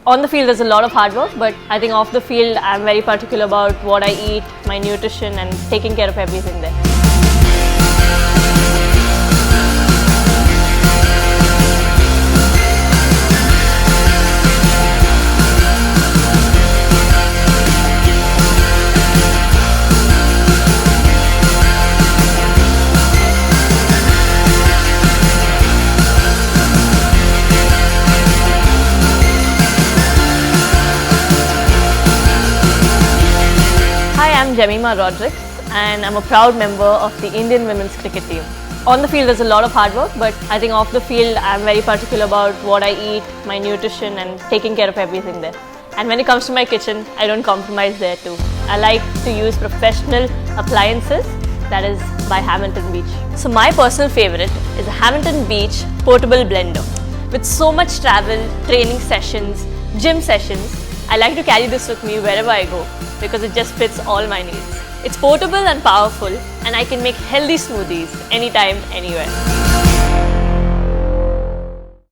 On the field, there's a lot of hard work, but I think off the field, I'm very particular about what I eat, my nutrition, and taking care of everything there. I'm Jemima Rodrigues and I'm a proud member of the Indian women's cricket team. On the field, there's a lot of hard work, but I think off the field, I'm very particular about what I eat, my nutrition, and taking care of everything there. And when it comes to my kitchen, I don't compromise there too. I like to use professional appliances, that is by Hamilton Beach. So my personal favorite is a Hamilton Beach portable blender. With so much travel, training sessions, gym sessions, I like to carry this with me wherever I go because it just fits all my needs. It's portable and powerful, and I can make healthy smoothies anytime, anywhere.